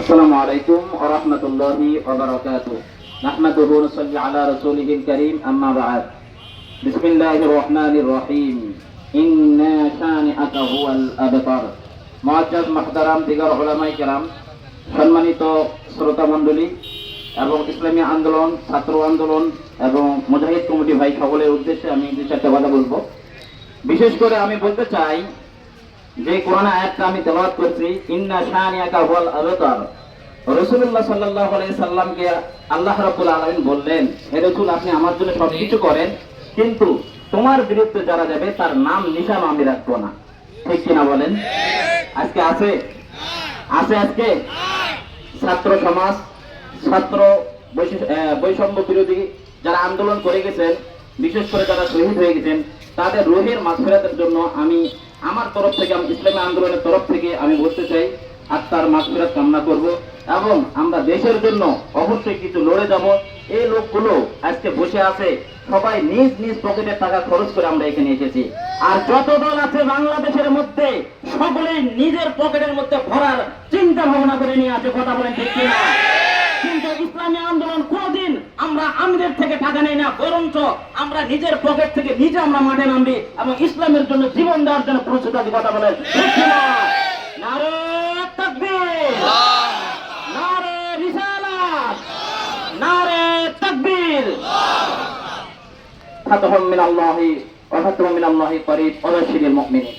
আসসালামু আলাইকুম ওয়া রাহমাতুল্লাহি ওয়া বারাকাতুহু। নাহমাদুহু ওয়া নুসাল্লি আলা রাসূলিহিল কারীম, আম্মা বা'দ। বিসমিল্লাহির রহমানির রহিম। ইন্না শানিআকা হুয়াল আবতার। মুআজ্জাজ মুহতারাম দিগার উলামায়ে কেরাম, সম্মানিত শ্রোতা মণ্ডলী এবং ইসলামী আন্দোলন, ছাত্র আন্দোলন এবং মুজাহিদ কমিটি ভাই সকলের উদ্দেশ্যে আমি দুই চারটা কথা বলবো। বিশেষ করে আমি বলতে চাই যে কোরআন আয়াতটা আমি তেলাওয়াত করছি, ইন্না শানিআকা হুয়াল আবতার। রাসূলুল্লাহ সাল্লাল্লাহু আলাইহি সাল্লামকে আল্লাহ রাব্বুল আলামিন বললেন, হে রাসূল, আপনি আমার জন্য সবকিছু করেন, কিন্তু তোমার বিরুদ্ধে যারা যাবে তার নাম নিশানা আমি রাখবো না। ঠিক কিনা বলেন? আজকে আছে আজকে ছাত্র সমাজ, ছাত্র বৈষম্য বিরোধী যারা আন্দোলন করে গেছেন, বিশেষ করে যারা শহীদ হয়ে গেছেন, তাদের রুহের মাগফিরাতের জন্য আমি আমার তরফ থেকে, আমি ইসলামী আন্দোলনের তরফ থেকে আমি বলতে চাই, আত্মার মাগফিরাত কামনা করব এবং আমরা দেশের জন্য অবশ্যই কিছু লড়ে যাব। এই লোকগুলো আজকে বসে আছে, সবাই নিজ নিজ পকেটের টাকা খরচ করে আমরা এখানে এসেছি। আর যত দল আছে বাংলাদেশের মধ্যে, সকলেই নিজের পকেটের মধ্যে ভরার চিন্তা ভাবনা করে নিয়ে আছে। কথা বলেন ঠিক কিনা? কিন্তু ইসলামী আন্দোলন কোনদিন আমরা আমিরের থেকে টাকা নেই না, বরঞ্চ আমরা নিজের পকেট থেকে নিজে আমরা মাঠে নামবি এবং ইসলামের জন্য জীবন দেওয়ার জন্য প্রস্তুত আছি। কথা বলেন ঠিক কিনা? নারে তাকবীর, নারে রিসালাত, নারে তাকবীর। ফাতহুম মিনাল্লাহি ওয়া ফাতহুম মিনাল্লাহি করিব ওয়া বাশশিরিল মুমিনিন।